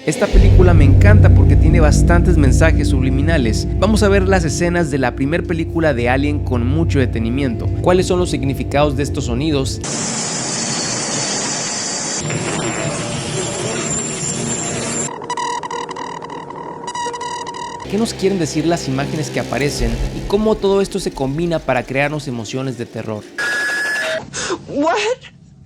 Esta película me encanta porque tiene bastantes mensajes subliminales. Vamos a ver las escenas de la primera película de Alien con mucho detenimiento. ¿Cuáles son los significados de estos sonidos? ¿Qué nos quieren decir las imágenes que aparecen y cómo todo esto se combina para crearnos emociones de terror? What?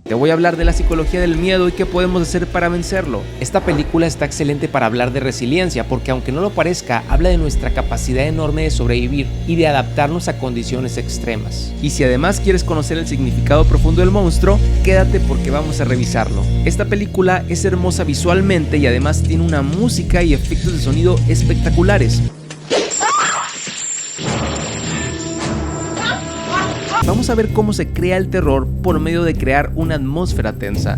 Te voy a hablar de la psicología del miedo y qué podemos hacer para vencerlo. Esta película está excelente para hablar de resiliencia porque, aunque no lo parezca, habla de nuestra capacidad enorme de sobrevivir y de adaptarnos a condiciones extremas. Y si además quieres conocer el significado profundo del monstruo, quédate porque vamos a revisarlo. Esta película es hermosa visualmente y además tiene una música y efectos de sonido espectaculares. Vamos a ver cómo se crea el terror por medio de crear una atmósfera tensa.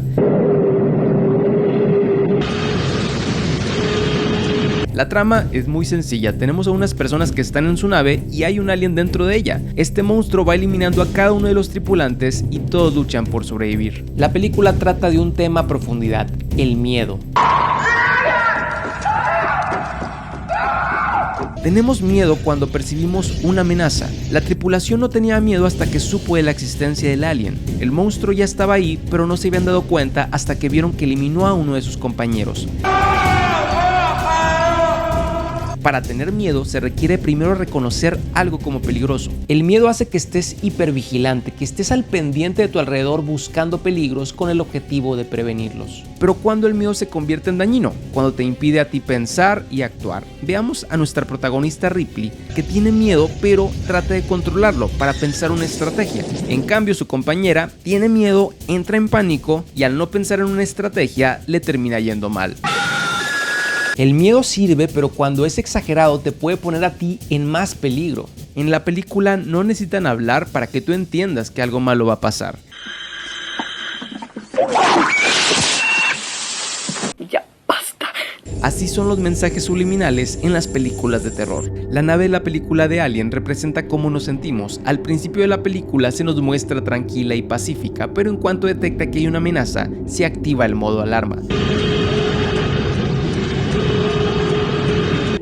La trama es muy sencilla, tenemos a unas personas que están en su nave y hay un alien dentro de ella. Este monstruo va eliminando a cada uno de los tripulantes y todos luchan por sobrevivir. La película trata de un tema a profundidad, el miedo. Tenemos miedo cuando percibimos una amenaza. La tripulación no tenía miedo hasta que supo de la existencia del alien. El monstruo ya estaba ahí, pero no se habían dado cuenta hasta que vieron que eliminó a uno de sus compañeros. Para tener miedo se requiere primero reconocer algo como peligroso. El miedo hace que estés hipervigilante, que estés al pendiente de tu alrededor buscando peligros con el objetivo de prevenirlos. Pero ¿cuándo el miedo se convierte en dañino? Cuando te impide a ti pensar y actuar. Veamos a nuestra protagonista Ripley, que tiene miedo pero trata de controlarlo para pensar una estrategia. En cambio, su compañera tiene miedo, entra en pánico y al no pensar en una estrategia le termina yendo mal. El miedo sirve, pero cuando es exagerado te puede poner a ti en más peligro. En la película no necesitan hablar para que tú entiendas que algo malo va a pasar. Ya basta. Así son los mensajes subliminales en las películas de terror. La nave de la película de Alien representa cómo nos sentimos. Al principio de la película se nos muestra tranquila y pacífica, pero en cuanto detecta que hay una amenaza, se activa el modo alarma.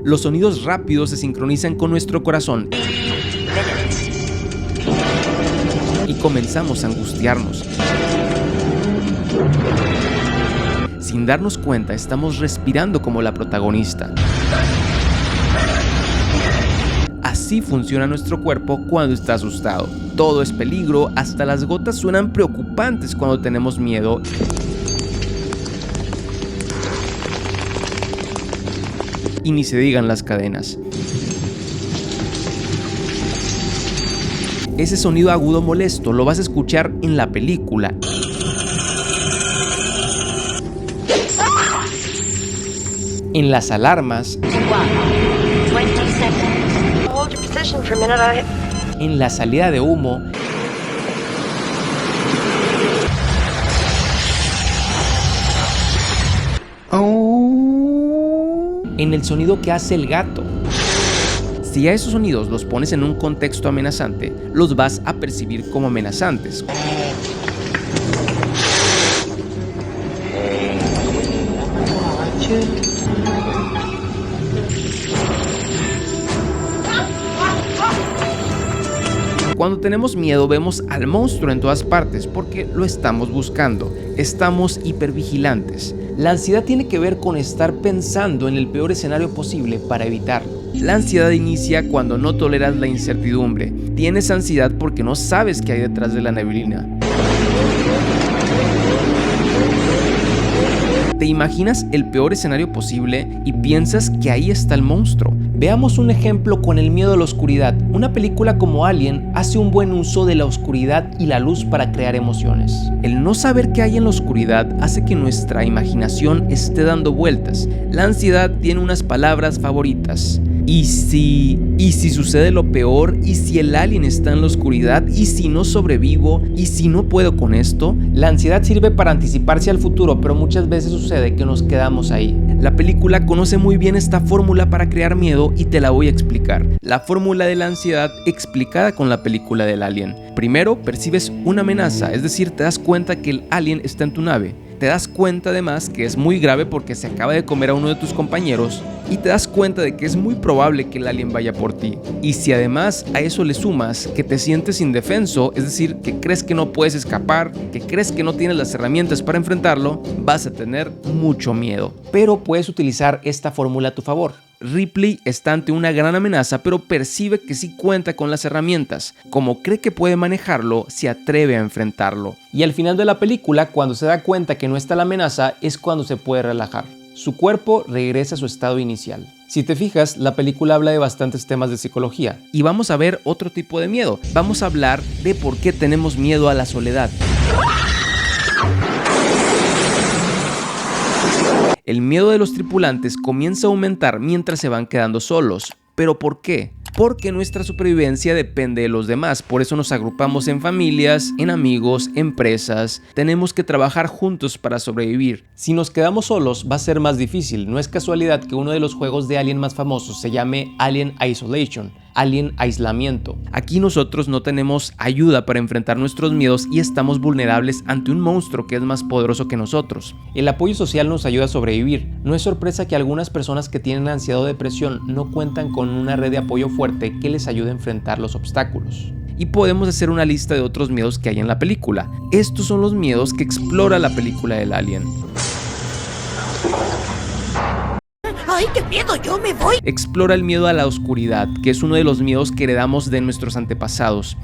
Los sonidos rápidos se sincronizan con nuestro corazón y comenzamos a angustiarnos. Sin darnos cuenta, estamos respirando como la protagonista. Así funciona nuestro cuerpo cuando está asustado. Todo es peligro, hasta las gotas suenan preocupantes cuando tenemos miedo. Y ni se digan las cadenas. Ese sonido agudo molesto lo vas a escuchar en la película. En las alarmas. En la salida de humo. En el sonido que hace el gato. Si a esos sonidos los pones en un contexto amenazante, los vas a percibir como amenazantes. Cuando tenemos miedo vemos al monstruo en todas partes porque lo estamos buscando, estamos hipervigilantes. La ansiedad tiene que ver con estar pensando en el peor escenario posible para evitarlo. La ansiedad inicia cuando no toleras la incertidumbre. Tienes ansiedad porque no sabes qué hay detrás de la neblina. Te imaginas el peor escenario posible y piensas que ahí está el monstruo. Veamos un ejemplo con el miedo a la oscuridad. Una película como Alien hace un buen uso de la oscuridad y la luz para crear emociones. El no saber qué hay en la oscuridad hace que nuestra imaginación esté dando vueltas. La ansiedad tiene unas palabras favoritas. ¿Y si sucede lo peor? ¿Y si el alien está en la oscuridad? ¿Y si no sobrevivo? ¿Y si no puedo con esto? La ansiedad sirve para anticiparse al futuro, pero muchas veces sucede que nos quedamos ahí. La película conoce muy bien esta fórmula para crear miedo y te la voy a explicar. La fórmula de la ansiedad explicada con la película del alien. Primero, percibes una amenaza, es decir, te das cuenta que el alien está en tu nave. Te das cuenta además que es muy grave porque se acaba de comer a uno de tus compañeros y te das cuenta de que es muy probable que el alien vaya por ti. Y si además a eso le sumas que te sientes indefenso, es decir, que crees que no puedes escapar, que crees que no tienes las herramientas para enfrentarlo, vas a tener mucho miedo. Pero puedes utilizar esta fórmula a tu favor. Ripley está ante una gran amenaza, pero percibe que sí cuenta con las herramientas. Como cree que puede manejarlo, se atreve a enfrentarlo. Y al final de la película, cuando se da cuenta que no está la amenaza, es cuando se puede relajar. Su cuerpo regresa a su estado inicial. Si te fijas, la película habla de bastantes temas de psicología. Y vamos a ver otro tipo de miedo. Vamos a hablar de por qué tenemos miedo a la soledad. El miedo de los tripulantes comienza a aumentar mientras se van quedando solos. ¿Pero por qué? Porque nuestra supervivencia depende de los demás, por eso nos agrupamos en familias, en amigos, empresas, tenemos que trabajar juntos para sobrevivir. Si nos quedamos solos va a ser más difícil, no es casualidad que uno de los juegos de Alien más famosos se llame Alien Isolation, Alien Aislamiento. Aquí nosotros no tenemos ayuda para enfrentar nuestros miedos y estamos vulnerables ante un monstruo que es más poderoso que nosotros. El apoyo social nos ayuda a sobrevivir. No es sorpresa que algunas personas que tienen ansiedad o depresión no cuentan con una red de apoyo fuerte que les ayude a enfrentar los obstáculos. Y podemos hacer una lista de otros miedos que hay en la película. Estos son los miedos que explora la película del Alien. ¡Ay, qué miedo! ¡Yo me voy! Explora el miedo a la oscuridad, que es uno de los miedos que heredamos de nuestros antepasados.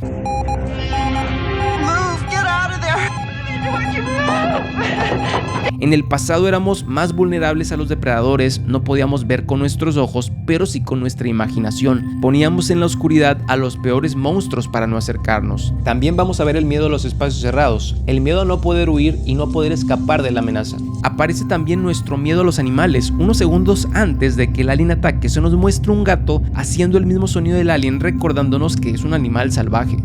En el pasado éramos más vulnerables a los depredadores, no podíamos ver con nuestros ojos, pero sí con nuestra imaginación. Poníamos en la oscuridad a los peores monstruos para no acercarnos. También vamos a ver el miedo a los espacios cerrados, el miedo a no poder huir y no poder escapar de la amenaza. Aparece también nuestro miedo a los animales. Unos segundos antes de que el alien ataque se nos muestra un gato haciendo el mismo sonido del alien, recordándonos que es un animal salvaje.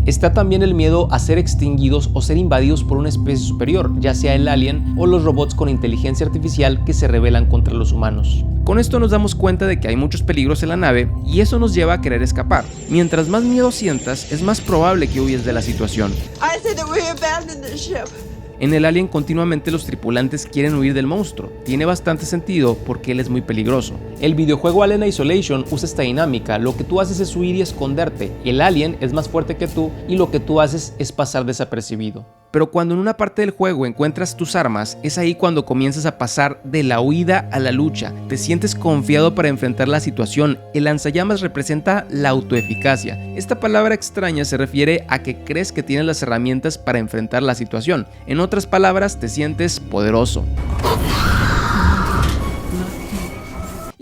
Está también el miedo a ser extinguidos o ser invadidos por una especie superior, ya sea el alien o los robots con inteligencia artificial que se rebelan contra los humanos. Con esto nos damos cuenta de que hay muchos peligros en la nave y eso nos lleva a querer escapar. Mientras más miedo sientas, es más probable que huyes de la situación. En el Alien continuamente los tripulantes quieren huir del monstruo. Tiene bastante sentido porque él es muy peligroso. El videojuego Alien Isolation usa esta dinámica, lo que tú haces es huir y esconderte. El alien es más fuerte que tú y lo que tú haces es pasar desapercibido. Pero cuando en una parte del juego encuentras tus armas, es ahí cuando comienzas a pasar de la huida a la lucha. Te sientes confiado para enfrentar la situación. El lanzallamas representa la autoeficacia. Esta palabra extraña se refiere a que crees que tienes las herramientas para enfrentar la situación. En otras palabras, te sientes poderoso.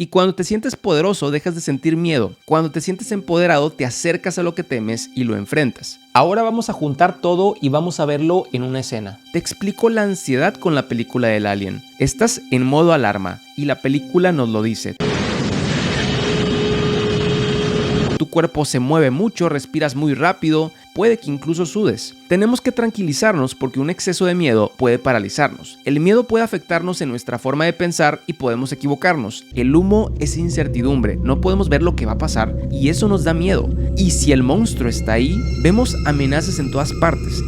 Y cuando te sientes poderoso, dejas de sentir miedo. Cuando te sientes empoderado, te acercas a lo que temes y lo enfrentas. Ahora vamos a juntar todo y vamos a verlo en una escena. Te explico la ansiedad con la película del Alien. Estás en modo alarma y la película nos lo dice. Tu cuerpo se mueve mucho, respiras muy rápido, puede que incluso sudes. Tenemos que tranquilizarnos porque un exceso de miedo puede paralizarnos. El miedo puede afectarnos en nuestra forma de pensar y podemos equivocarnos. El humo es incertidumbre, no podemos ver lo que va a pasar y eso nos da miedo. Y si el monstruo está ahí, vemos amenazas en todas partes.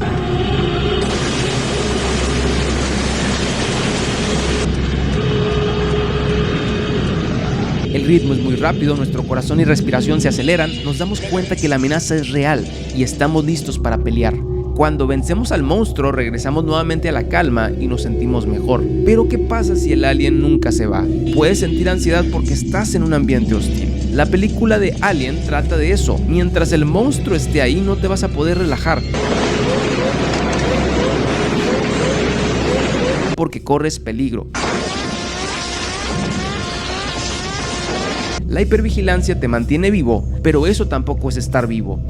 El ritmo es muy rápido, nuestro corazón y respiración se aceleran, nos damos cuenta que la amenaza es real y estamos listos para pelear. Cuando vencemos al monstruo, regresamos nuevamente a la calma y nos sentimos mejor. Pero ¿qué pasa si el alien nunca se va? Puedes sentir ansiedad porque estás en un ambiente hostil. La película de Alien trata de eso. Mientras el monstruo esté ahí, no te vas a poder relajar. Porque corres peligro. La hipervigilancia te mantiene vivo, pero eso tampoco es estar vivo.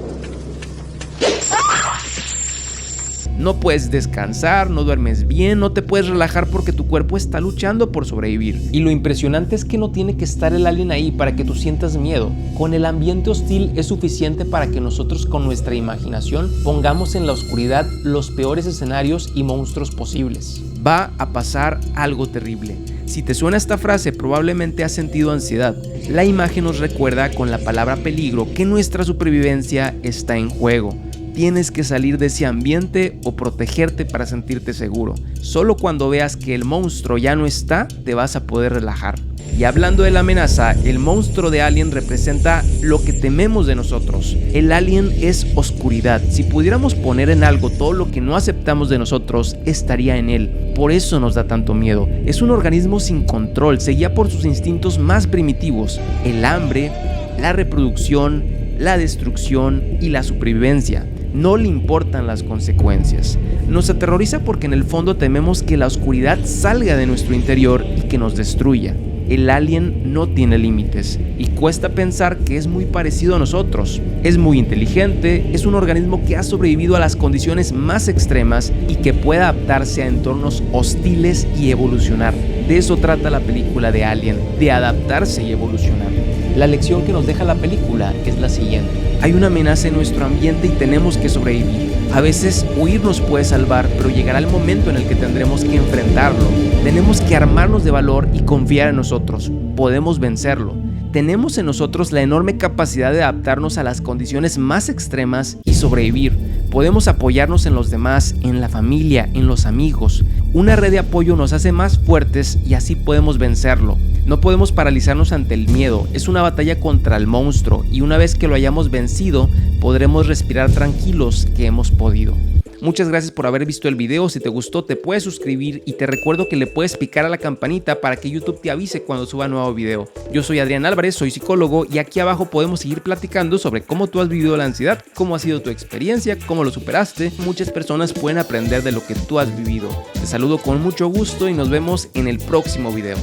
No puedes descansar, no duermes bien, no te puedes relajar porque tu cuerpo está luchando por sobrevivir. Y lo impresionante es que no tiene que estar el alien ahí para que tú sientas miedo. Con el ambiente hostil es suficiente para que nosotros con nuestra imaginación pongamos en la oscuridad los peores escenarios y monstruos posibles. Va a pasar algo terrible. Si te suena esta frase, probablemente has sentido ansiedad. La imagen nos recuerda con la palabra peligro que nuestra supervivencia está en juego. Tienes que salir de ese ambiente o protegerte para sentirte seguro. Solo cuando veas que el monstruo ya no está, te vas a poder relajar. Y hablando de la amenaza, el monstruo de Alien representa lo que tememos de nosotros. El alien es oscuridad. Si pudiéramos poner en algo todo lo que no aceptamos de nosotros, estaría en él. Por eso nos da tanto miedo. Es un organismo sin control, se guía por sus instintos más primitivos: el hambre, la reproducción, la destrucción y la supervivencia. No le importan las consecuencias. Nos aterroriza porque en el fondo tememos que la oscuridad salga de nuestro interior y que nos destruya. El alien no tiene límites y cuesta pensar que es muy parecido a nosotros. Es muy inteligente, es un organismo que ha sobrevivido a las condiciones más extremas y que puede adaptarse a entornos hostiles y evolucionar. De eso trata la película de Alien, de adaptarse y evolucionar. La lección que nos deja la película es la siguiente: hay una amenaza en nuestro ambiente y tenemos que sobrevivir. A veces huir nos puede salvar, pero llegará el momento en el que tendremos que enfrentarlo. Tenemos que armarnos de valor y confiar en nosotros. Podemos vencerlo. Tenemos en nosotros la enorme capacidad de adaptarnos a las condiciones más extremas y sobrevivir. Podemos apoyarnos en los demás, en la familia, en los amigos. Una red de apoyo nos hace más fuertes y así podemos vencerlo. No podemos paralizarnos ante el miedo, es una batalla contra el monstruo y una vez que lo hayamos vencido, podremos respirar tranquilos que hemos podido. Muchas gracias por haber visto el video. Si te gustó, te puedes suscribir y te recuerdo que le puedes picar a la campanita para que YouTube te avise cuando suba nuevo video. Yo soy Adrián Álvarez, soy psicólogo y aquí abajo podemos seguir platicando sobre cómo tú has vivido la ansiedad, cómo ha sido tu experiencia, cómo lo superaste. Muchas personas pueden aprender de lo que tú has vivido. Te saludo con mucho gusto y nos vemos en el próximo video.